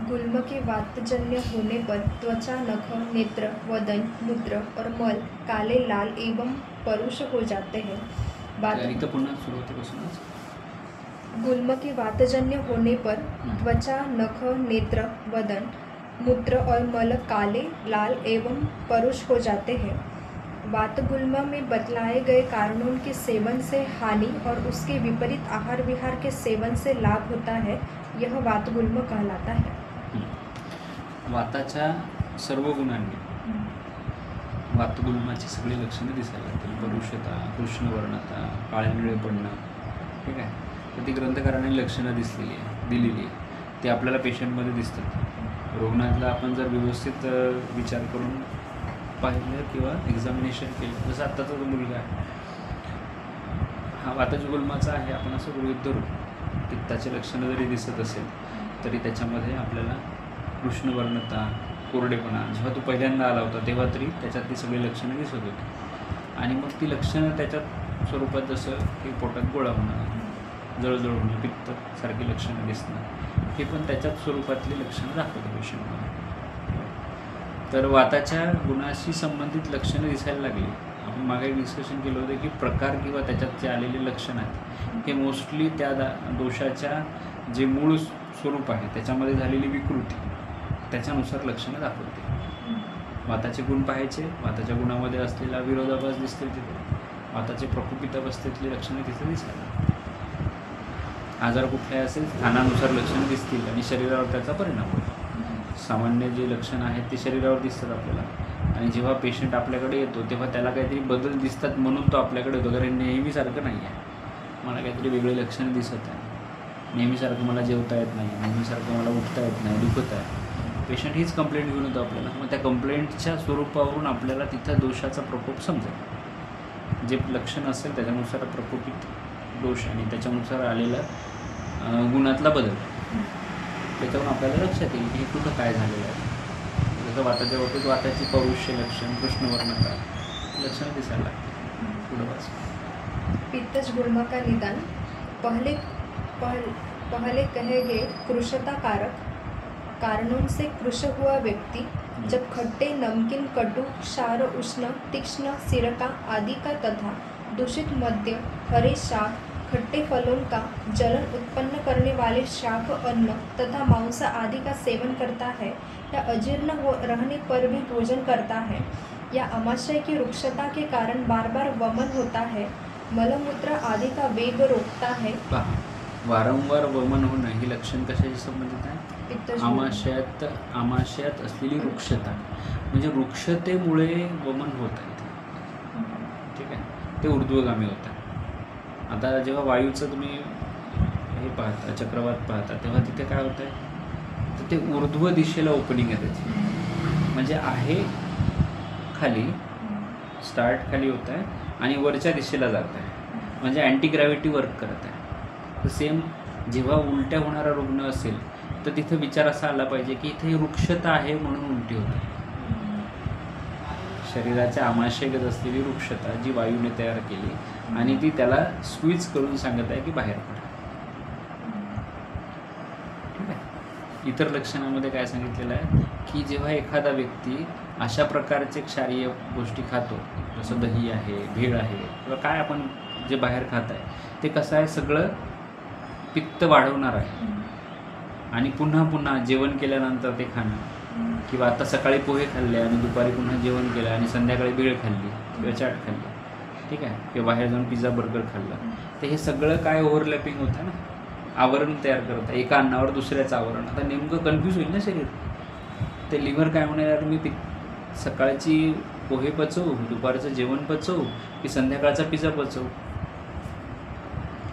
गुल्म के वातजन्य होने पर त्वचा, नख, नेत्र, वदन, मूत्र और मल काले, लाल एवं परुष हो जाते हैं। इथं पुन्हा सुरुवातीपासूनच गुल्म के वातजन्य होने पर त्वचा, नख, नेत्र, वदन, मूत्र और मल काले, लाल एवं परुष हो जाते हैं। वातगुल्म में बतलाए गए कारणों के सेवन से हानि और उसके विपरीत आहार विहार के सेवन से लाभ होता है, यह वातगुल्म कहलाता है। वाताच्या सर्व गुणांनी वातगुल्माची सगळी लक्षणे दिसायला लागतील. परुषता, कृष्णवर्णता, काळनिळे पडणं, ठीक आहे. तर ती ग्रंथकारांनी लक्षणं दिलेली आहे. ते आपल्याला पेशंटमध्ये दिसतात. रुग्णातला आपण जर व्यवस्थित विचार करून पाहिलं किंवा एक्झामिनेशन केलं, जसं आत्ताचा जो मुलगा आहे हा वातजगुल्माचा आहे, आपण असं गृहीत धरू. पित्ताचे लक्षणं जरी दिसत असेल तरी त्याच्यामध्ये आपल्याला कृष्णवर्णता, कोरडेपणा, जेव्हा तो पहिल्यांदा आला होता तेव्हा तरी त्याच्यात ती सगळी लक्षणं दिसत होती. आणि मग ती लक्षणं त्याच्यात स्वरूपात जसं की पोटात गोळा होणं, जळजळ होणं, पित्त सारखी लक्षणं दिसणं, हे पण त्याच्याच स्वरूपातली लक्षणं दाखवतं पेशंटमध्ये. तर वाताच्या गुणाशी संबंधित लक्षणं दिसायला लागली. आपण मागे डिस्कशन केलं होतं की प्रकार किंवा त्याच्यात जे आलेले लक्षणं आहेत हे मोस्टली त्या दोषाच्या जे मूळ स्वरूप आहे त्याच्यामध्ये झालेली विकृती त्याच्यानुसार लक्षणं दाखवते. वाताचे गुण पाहायचे, वाताच्या गुणामध्ये असलेला विरोधाभास दिसते तिथे, वाताचे प्रकोपित अवस्थेतली लक्षणं तिथे दिसायला. आजार कुठले असेल स्थानानुसार लक्षणं दिसतील आणि शरीरावर त्याचा परिणाम होईल. सामान्य जे लक्षणं आहेत ते शरीरावर दिसतात आपल्याला, आणि जेव्हा पेशंट आपल्याकडे येतो तेव्हा त्याला काहीतरी बदल दिसतात म्हणून तो आपल्याकडे येतो. कारण नेहमीसारखं नाही आहे, मला काहीतरी वेगळे लक्षणं दिसत आहे, नेहमीसारखं मला जेवता येत नाही, नेहमीसारखं मला उठता येत नाही, दुखत आहे. पेशंट हीच कंप्लेंट घेऊन येतो आपल्याला. मग त्या कंप्लेंटच्या स्वरूपावरून आपल्याला तिथं दोषाचा प्रकोप समजेल. जे लक्षण असेल त्याच्यानुसार प्रकोपित दोष आणि त्याच्यानुसार आलेला गुणातला बदल, त्याच्यावरून आपल्याला लक्षात येईल की हे कुठं काय झालेलं आहे. जसं वाताच्या बाबतीत वाताची पौरुष्य लक्षण, कृष्णवर्णता लक्षणं दिसायला लागते. पुढं वाच. पित्तज गुल्म का निदान पहले कहे गए कृशता कारक कारणों से कृश हुआ व्यक्ति जब खट्टे, नमकीन, कटु, क्षार, उष्ण, तीक्ष्ण, सिरका आदि का तथा दूषित मद्य, हरे शाक, खट्टे फलों का जलन उत्पन्न करने वाले शाक, अन्न तथा मांस आदि का सेवन करता है, या अजीर्ण रहने पर भी भोजन करता है, या आमाशय की रुक्षता के कारण बार बार वमन होता है, मलमूत्र आदि का वेग रोकता है. वारंवार वमन होणं ही लक्षण कशाशी संबंधित आहे? आमाशयात असलेली रुक्षता, म्हणजे रुक्षतेमुळे वमन होत आहे, ठीक आहे. ते ऊर्ध्वगामी होत आहे. आता जेव्हा वायूचं तुम्ही हे पाहता, चक्रवात पाहता, तेव्हा तिथे काय होतं आहे, तर ते ऊर्ध्व दिशेला ओपनिंग आहे त्याची, म्हणजे आहे खाली, स्टार्ट खाली होत आहे आणि वरच्या दिशेला जात आहे, म्हणजे अँटी ग्रॅव्हिटी वर्क करत आहे. तर सेम जेव्हा उलट्या होणारा रुग्ण असेल तर तिथं विचार असा आला पाहिजे की इथे रुक्षता आहे म्हणून उलटी होते. शरीराच्या आमाशयगत असलेली रुक्षता जी वायूने तयार केली आणि ती त्याला स्क्वीज करून सांगत आहे की बाहेर पडा, ठीक आहे. इतर लक्षणामध्ये काय सांगितलेलं आहे की जेव्हा एखादा व्यक्ती अशा प्रकारचे क्षारीय गोष्टी खातो, जसं दही आहे, भेळ आहे, किंवा काय आपण जे बाहेर खात आहे ते कसं आहे, सगळं पित्त वाढवणार आहे. आणि पुन्हा पुन्हा जेवण केल्यानंतर ते खाणं, किंवा आता सकाळी पोहे खाल्ले आणि दुपारी पुन्हा जेवण केलं आणि संध्याकाळी भेळ खाल्ली किंवा चाट खाल्ली, ठीक आहे, किंवा बाहेर जाऊन पिझ्झा बर्गर खाल्ला, तर हे सगळं काय ओव्हरलॅपिंग होतं ना, आवरण तयार करतं, एका अन्नावर दुसऱ्याचं आवरण. आता नेमकं कन्फ्यूज होईल ना शरीर. ते लिव्हर काय म्हणणार, मी सकाळची पोहे पचवू, दुपारचं जेवण पचवू की संध्याकाळचा पिझ्झा पचवू.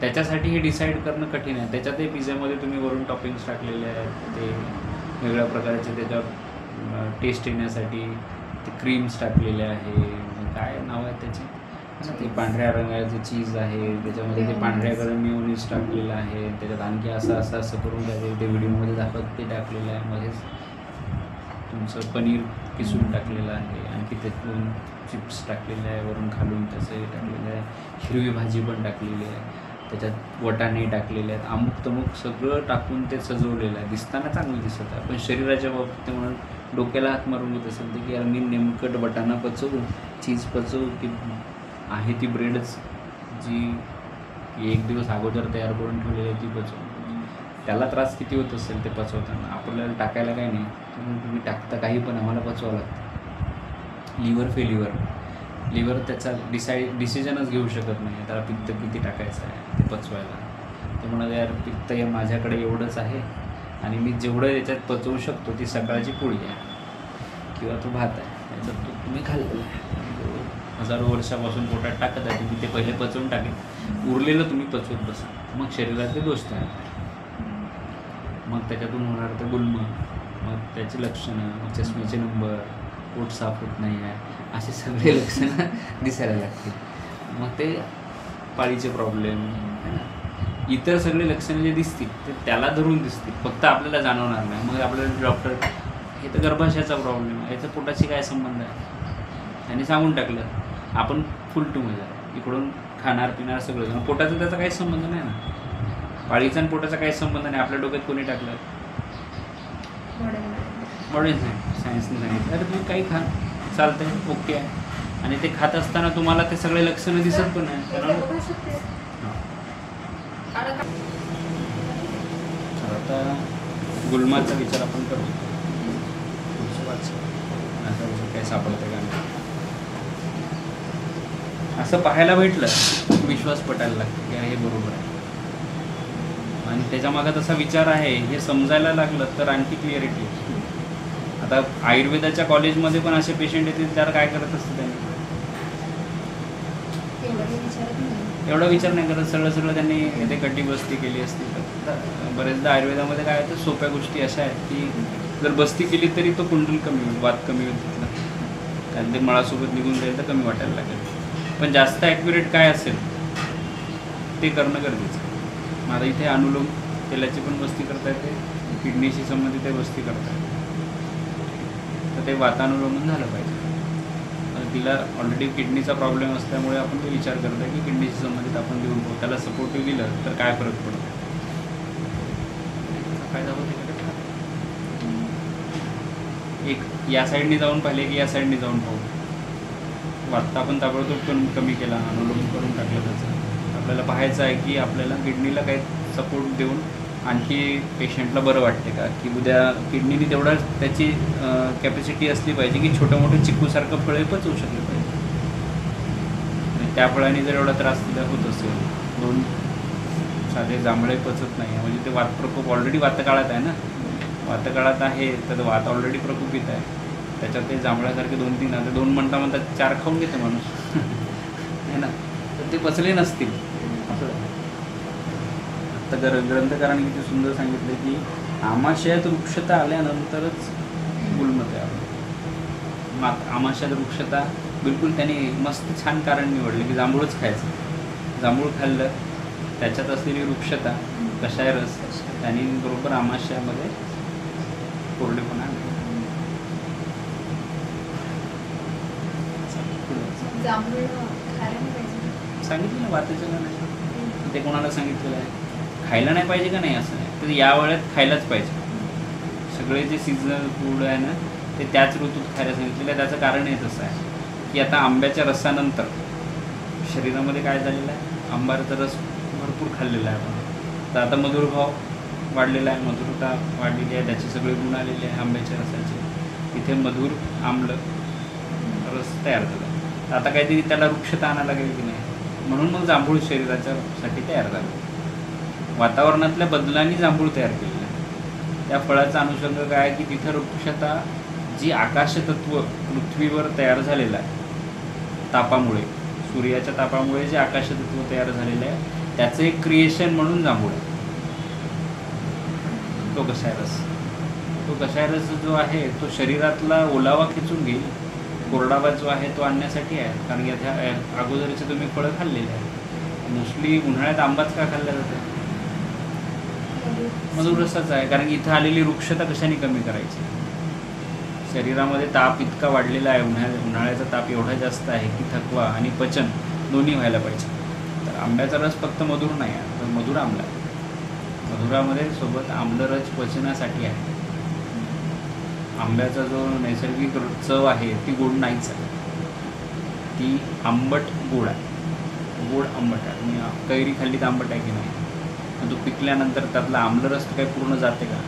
त्याच्यासाठी हे डिसाईड करणं कठीण आहे. त्याच्यातही पिझ्झामध्ये तुम्ही वरून टॉपिंग्स टाकलेले आहेत, ते वेगळ्या प्रकारचे त्याच्यावर टेस्ट येण्यासाठी ते क्रीम्स टाकलेले आहे, काय नाव आहे त्याचे, ते पांढऱ्या रंगाचं चीज आहे, त्याच्यामध्ये ते पांढऱ्या कलर मेयोनीज टाकलेलं आहे, त्याच्यात आणखी असं करून ते व्हिडिओमध्ये दाखवत ते टाकलेलं आहे. मध्येच तुमचं पनीर किसून टाकलेलं आहे, आणखी त्यातून चिप्स टाकलेले आहे, वरून खालून त्याचं हे टाकलेलं आहे, हिरवी भाजी पण टाकलेली आहे. त्याच्यात वटाणे टाकलेले आहेत, अमुक तमुक सगळं टाकून ते सजवलेलं आहे, दिसताना चांगलं दिसत आहे. पण शरीराच्या बाबतीत ते म्हणून डोक्याला हात मारून घेत असेल तर की यार मी नेमकं वटाणा पचवू, चीज पचवू, की आहे ती ब्रेडच जी एक दिवस अगोदर तयार करून ठेवलेली आहे ती पचवू. त्याला त्रास किती होत असेल ते पचवताना, आपल्याला टाकायला काही नाही. तुम्ही टाकता काही पण आम्हाला पचवावं लागतं. लिव्हर त्याचा डिसिजनच घेऊ शकत नाही, त्याला पित्त किती टाकायचं आहे ते पचवायला. ते म्हणत यार पित्त हे माझ्याकडे एवढंच आहे आणि मी जेवढं याच्यात पचवू शकतो ती सकाळची पोळी आहे किंवा तो भात आहे, याच्यात तुम्ही खाल्लेला आहे, हजारो वर्षापासून पोटात टाकत आहे, तुम्ही ते पहिले पचवून टाकेल, उरलेलं तुम्ही पचवत बसा, मग शरीरातले दोष तयार होतात. मग त्याच्यातून होणार ते गुल्म, मग त्याची लक्षणं, मग चष्म्याचे नंबर, पोट साफ होत नाही आहे, असे सगळे लक्षणं दिसायला लागतील. मग ते पाळीचे प्रॉब्लेम, इतर सगळे लक्षणं जे दिसतील ते त्याला धरून दिसतील, फक्त आपल्याला जाणवणार नाही. मग आपल्याला डॉक्टर हे तर गर्भाशयाचा प्रॉब्लेम आहे, याचा पोटाशी काय संबंध आहे, त्यांनी सांगून टाकलं, आपण फुलटू मजा, इकडून खाणार पिणार सगळं, पोटाचा त्याचा काहीच संबंध नाही ना. पाळीचा आणि पोटाचा काहीच संबंध नाही. आपल्या डोक्यात कोणी टाकलं, मॉडर्न सायन्सने सांगितलं अरे तुम्ही काही खा, चालतंय, ओके आहे. आणि ते खात असताना तुम्हाला ते सगळे लक्षणं दिसत पण नाही. आता गुलमाचा विचार आपण करू, काय सापडतं का नाही असं पाहायला भेटलं, विश्वास पटायला लागतो की हे बरोबर आहे. आणि त्याच्या मागं तसा विचार आहे हे समजायला लागलं तर आणखी क्लिअरिटी. आता आयुर्वेदाच्या कॉलेजमध्ये पण असे पेशंट येतील, त्याला काय करत असतं त्यांनी, एवढा विचार नाही करत, सगळं त्यांनी इथे कट्टी बस्ती केली असती. तर बरेचदा आयुर्वेदामध्ये काय होतं, सोप्या गोष्टी अशा आहेत की जर बस्ती केली तरी तो कुंडल कमी होईल, वात कमी होईल तिथला, कारण ते मळासोबत निघून जाईल तर कमी वाटायला लागेल. पण जास्त ॲक्युरेट काय असेल ते करणं गरजेचं आहे. माझा इथे अनुलोम तेलाची पण बस्ती करता येते, किडनीशी संबंधित ते बस्ती करता येते, तर ते वातानुलोमन झालं पाहिजे. तिला ऑलरेडी किडनीचा प्रॉब्लेम असल्यामुळे आपण तो विचार करतो की किडनीशी संबंधित आपण देऊन पाहू, त्याला सपोर्टिव्ह दिलं तर काय फरक पडतो, फायदा होते का? एक या साईडनी जाऊन पाहिले की या साईडनी जाऊन पाहू, वाटतं आपण ताबडतोब कमी केला, अनुलोम करून टाकलं त्याचं. आपल्याला पाहायचं आहे की आपल्याला किडनीला काही सपोर्ट देऊन आणखी पेशंटला बरं वाटते का, की उद्या किडनीने तेवढा त्याची कॅपॅसिटी असली पाहिजे की छोटं मोठं चिक्कूसारखं फळे पचवू शकले पाहिजे. आणि त्या फळाने जर एवढा त्रास तिला होत असेल, 2 साधे जांभळे पचत नाही, म्हणजे ते वात प्रकोप ऑलरेडी वातकाळात आहे ना, वातकाळात आहे तर वात ऑलरेडी प्रकोपित आहे, त्याच्यात ते जांभळ्यासारखे 2-3 आता 2 म्हणता 4 खाऊन घेते माणूस आहे ना, तर ते पचले नसतील असं. तर ग्रंथकारांनी किती सुंदर सांगितलं की आमाशयात वृक्षता आल्यानंतरच गुल्म तयार होतं. आमाशयात वृक्षता बिलकुल त्यांनी मस्त छान कारण निवडलं की जांभूळच खायचं. जांभूळ खाल्लं, त्याच्यात असलेली वृक्षता, कषाय रस, त्यांनी बरोबर आमाशयामध्ये कोरडेपणा आणला. सांगितलं ना वाताच्या नाही, ते कोणाला सांगितलेलं आहे खायला नाही पाहिजे का नाही असं नाही, तर या वेळात खायलाच पाहिजे. सगळे जे सीझनल फूड आहे ना ते त्याच ऋतूत खायला सांगितलेलं आहे. त्याचं कारण हे तसं आहे की आता आंब्याच्या रसानंतर शरीरामध्ये काय झालेलं आहे, आंब्याचा रस भरपूर खाल्लेला आहे आपण, तर आता मधुरभाव वाढलेला आहे, मधुरता वाढलेली आहे, त्याचे सगळे गुण आलेले आहे आंब्याच्या रसाचे. तिथे मधुर आम्ल रस तयार झाला, तर आता काहीतरी त्याला वृक्षता आणायला लागेल की नाही, म्हणून मग जांभूळ शरीराच्यासाठी तयार झालं. वातावरणातल्या बदलांनी जांभूळ तयार केलेलं आहे. त्या फळाचा अनुषंग काय आहे की तिथं वृक्षता जी आकाशतत्व पृथ्वीवर तयार झालेलं आहे तापामुळे, सूर्याच्या तापामुळे जे आकाशतत्व तयार झालेलं आहे त्याचं एक क्रिएशन म्हणून जांभूळ आहे. तो कषाय रस जो आहे तो शरीरातला ओलावा खेचून घेईल, कोरडावा जो आहे तो आणण्यासाठी आहे. कारण याच्या अगोदरचे तुम्ही फळं खाल्लेले आहेत. मोस्टली उन्हाळ्यात आंबाच का खाल्ला जातं, मधुर रसाचा आहे, कारण इथं आलेली वृक्षता कशाने कमी करायची. शरीरामध्ये ताप इतका वाढलेला आहे, उन्हाळ्याचा ताप एवढा जास्त आहे की थकवा आणि पचन दोन्ही व्हायला पाहिजे. तर आंब्याचा रस फक्त मधुर नाही आहे, तर मधुर आंबला आहे. मधुरामध्ये सोबत आम्लरस पचनासाठी आहे. आंब्याचा जो नैसर्गिक चव आहे ती गोड नाहीच आहे, ती आंबट गोड आहे. गोड आंबट आहे. तुम्ही कैरी खाल्ली तर आंबट आहे की नाही, पण तो पिकल्यानंतर त्यातला आम्लरस काही पूर्ण जाते का?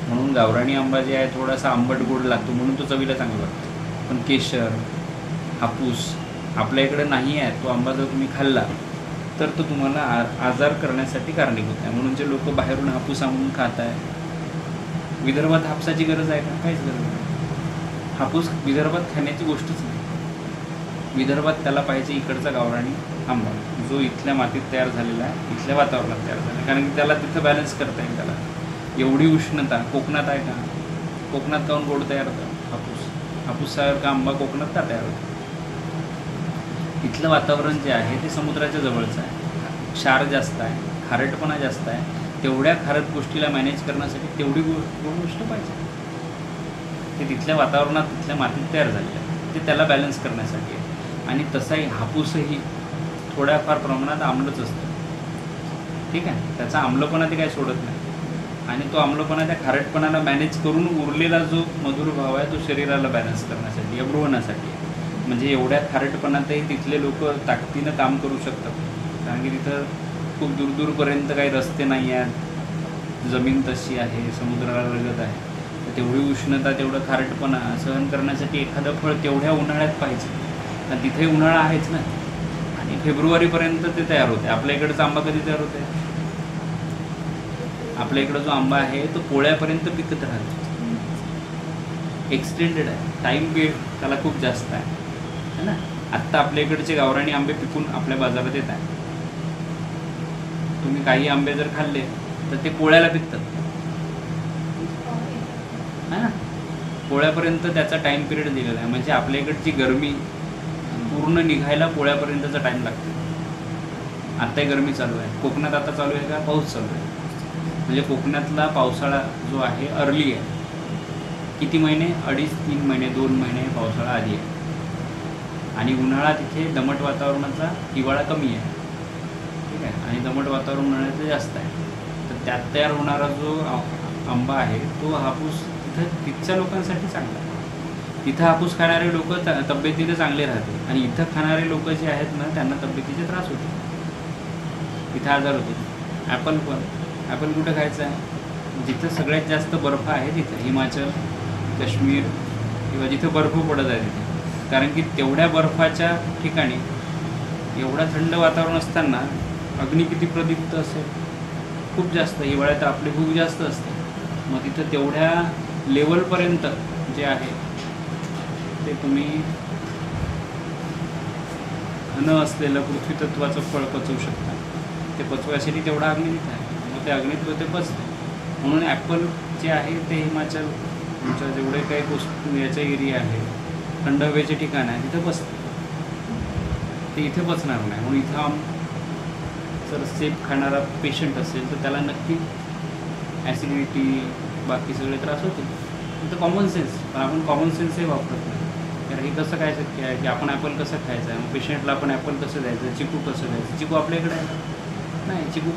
म्हणून गावरानी आंबा जे आहे थोडासा आंबट गोड लागतो, म्हणून तो चवीला चांगला लागतो. पण केशर, हापूस आपल्या इकडे नाही आहे. तो आंबा जर तुम्ही खाल्ला तर तो तुम्हाला आजार करण्यासाठी कारणीभूत आहे. म्हणून जे लोक बाहेरून हापूस आणून खात आहे, विदर्भात हापसाची गरज आहे का? काहीच गरज नाही. हापूस विदर्भात खाण्याची गोष्टच नाही. विदर्भात त्याला पाहिजे इकडचा गावरानी आंबा, जो इथल्या मातीत तयार झालेला आहे, इथल्या वातावरणात तयार झाला आहे. कारण की त्याला तिथं बॅलन्स करता येईल. त्याला एवढी उष्णता कोकणात आहे का? कोकणात काहून गोड तयार होतं हापूस? हापूससारखा आंबा कोकणात का तयार होतो? इथलं वातावरण जे आहे ते समुद्राच्या जवळचं आहे. क्षार जास्त आहे, खारटपणा जास्त आहे. तेवढ्या खारट गोष्टीला मॅनेज करण्यासाठी तेवढी गोड गोष्ट पाहिजे. ते तिथल्या वातावरणात, तिथल्या मातीत तयार झालेलं आहे. ते त्याला बॅलन्स करण्यासाठी आहे. आणि तसाही हापूसही थोड्याफार प्रमाणात आम्लच असतो. ठीक आहे, त्याचा आम्लपणा ते काही सोडत नाही. आणि तो आम्लपणा त्या खारटपणाला मॅनेज करून उरलेला जो मधुर भाव आहे तो शरीराला बॅलन्स करण्यासाठी, अभ्रवण्यासाठी. म्हणजे एवढ्या खारटपणातही तिथले लोक ताकदीनं काम करू शकतात. कारण की तिथं खूप दूरपर्यंत काही रस्ते नाही आहेत, जमीन तशी आहे, समुद्राला लगत आहे. तर तेवढी उष्णता, तेवढं खारटपणा सहन करण्यासाठी एखादं फळ तेवढ्या उन्हाळ्यात पाहिजे. आणि तिथे उन्हाळा आहेच ना, आणि फेब्रुवारीपर्यंत ते तयार होते. आपल्या इकडचा आंबा कधी तयार होते? आपल्या इकडं जो आंबा आहे तो पोळ्यापर्यंत पिकत राहतो. एक्सटेंडेड आहे, टाईम पिरियड त्याला खूप जास्त आहे ना. आत्ता आपल्या इकडचे गावरानी आंबे पिकून आपल्या बाजारात येत आहे. तुम्ही काही आंबे जर खाल्ले तर ते पोळ्याला पिकतात, है ना. पोळ्यापर्यंत त्याचा टाईम पिरियड दिलेला आहे. म्हणजे आपल्या इकडची गरमी पूर्ण निघायला पोळ्यापर्यंतचा टाईम लागतो. आत्ताही गरमी चालू आहे. कोकणात आता चालू आहे का? पाऊस चालू आहे. म्हणजे कोकणातला पावसाळा जो आहे अर्ली आहे. किती महिने? 2.5-3 महिने, 2 महिने पावसाळा आधी आहे. आणि उन्हाळा तिथे दमट वातावरणाचा, हिवाळा कमी आहे. ठीक आहे, आणि दमट वातावरण उन्हाळ्याचं जास्त आहे. तर त्यात तयार होणारा जो आंबा आहे तो हापूस तिथच्या लोकांसाठी चांगला आहे. तिथं हापूस खाणारे लोक तब्येतीने चांगले राहते. आणि इथं खाणारे लोक जे आहेत ना त्यांना तब्येतीचे त्रास होते, इथं आजार होते. ॲपल पण, ॲपल कुठं खायचं आहे? जिथं सगळ्यात जास्त बर्फ आहे तिथं, हिमाचल, काश्मीर किंवा जिथं बर्फ पडत आहे तिथे. कारण की तेवढ्या बर्फाच्या ठिकाणी एवढं थंड वातावरण असताना अग्नी किती प्रदीप्त असेल? खूप जास्त. हिवाळ्यात आपली खूप जास्त असते. मग तिथं तेवढ्या लेवलपर्यंत जे आहे ते तुम्ही घन असलेलं पृथ्वीतत्वाचं फळ पचवू शकता. ते पचवायसाठी तेवढा अग्नी तिथं आहे. मग ते अग्नीत ते पचते. म्हणून ॲपल जे आहे ते हिमाचल, तुमच्या जेवढे काही गोष्ट याचा एरिया आहे, थंड हवेचे ठिकाण आहे, तिथं पचते. ते इथे पचणार नाही. म्हणून इथं जर सेफ खाणारा पेशंट असेल तर त्याला नक्की ॲसिडिटी, बाकी सगळे त्रास होते. तर कॉमन सेन्स, पण आपण कॉमन सेन्स हे वापरत नाही. कारण हे कसं काय शक्य आहे की आपण ॲपल कसं खायचं आहे? पेशंटला आपण ॲपल कसं द्यायचं? चिकू कसं द्यायचं? चिकू आपल्याकडे आहे नाही, चिकू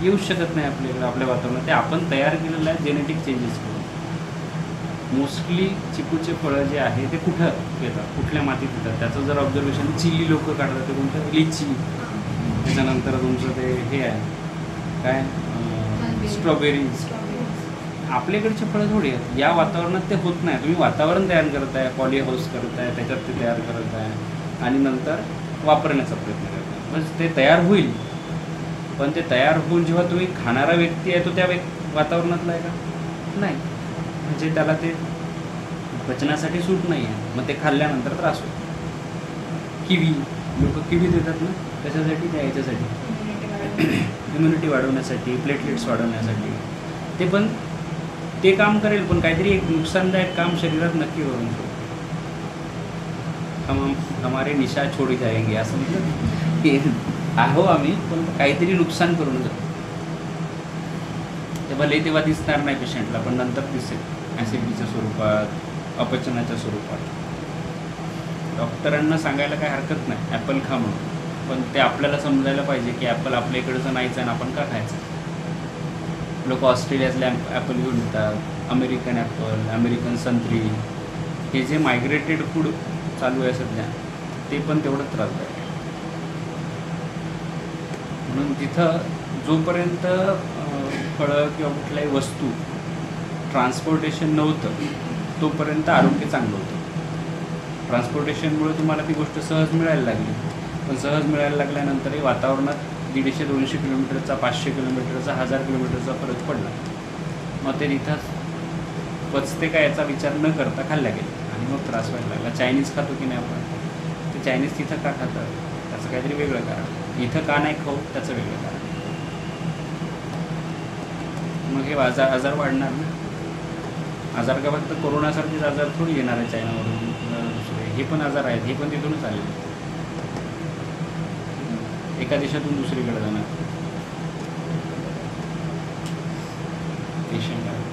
येऊच शकत नाही आपल्याकडे, आपल्या वातावरणात. ते आपण तयार केलेलं आहे जेनेटिक चेंजेस करून. मोस्टली चिकूचे फळं जे आहे ते कुठं येतात, कुठल्या मातीत येतात त्याचं जर ऑब्झर्वेशन चिली लोक काढतात. ते कोणतं? लिची. त्याच्यानंतर तुमचं ते हे आहे काय, स्ट्रॉबेरीज. आपल्याकडचे फळं थोडी आहेत. या वातावरणात ते होत नाही. तुम्ही वातावरण तयार करत आहे, पॉली हाऊस करत आहे, त्याच्यात ते तयार करत आहे आणि नंतर वापरण्याचा प्रयत्न करत आहे. म्हणजे ते तयार होईल, पण ते तयार होऊन जेव्हा तुम्ही खाणारा व्यक्ती आहे तो त्या वातावरणातला आहे का? नाही. म्हणजे त्याला ते पचनासाठी सूट नाही आहे. मग ते खाल्ल्यानंतर त्रास होतो. किवी, लोक किवी देतात ना, कशासाठी? त्या याच्यासाठी, इम्युनिटी वाढवण्यासाठी, प्लेटलेट्स वाढवण्यासाठी. ते पण ते काम करेल, पण काहीतरी एक नुकसानदायक काम शरीरात नक्की करून ठेवतो. हमारे निशा छोडी जाएंगे असं म्हटलं की आहो आम्ही, पण काहीतरी नुकसान करून जातो. ते भले तेव्हा दिसणार नाही पेशंटला, पण नंतर दिसेल ॲसिडिटीच्या स्वरूपात, अपचनाच्या स्वरूपात. डॉक्टरांना सांगायला काही हरकत नाही ॲपल खा म्हणून, पण ते आपल्याला समजायला पाहिजे की ॲपल आपल्या इकडचं नाहीच आहे आणि आपण का खायचं. लोक ऑस्ट्रेलियातले ॲपल घेऊन येतात, अमेरिकन ॲपल, अमेरिकन संत्री, हे जे मायग्रेटेड फूड चालू आहे सध्या ते पण तेवढं त्रासदायक आहे. म्हणून तिथं जोपर्यंत फळं किंवा कुठल्याही वस्तू ट्रान्सपोर्टेशन नव्हतं तोपर्यंत आरोग्य चांगलं होतं. ट्रान्सपोर्टेशनमुळे तुम्हाला ती गोष्ट सहज मिळायला लागली, पण सहज मिळायला लागल्यानंतरही वातावरणात 150-200 किलोमीटरचा, 500 किलोमीटरचा, 1000 किलोमीटरचा फरक पडला. मग ते तिथंच पचते का याचा विचार न करता खाल्ल्या गेले आणि मग त्रास व्हायला लागला. चायनीज खातो की नाही आपण, ते चायनीज तिथं का खातात त्याचं काहीतरी वेगळं कारण, इथं का नाही खाऊ त्याचं वेगळं कारण. मग हे आजार वाढणार ना. आजार का फक्त कोरोनासारखेच आजार थोडी येणार आहे चायनावरून, दुसरे हे पण आजार आहेत, हे पण तिथूनच आले. एका देशातून दुसरीकडे जाणार पेशंट आहे.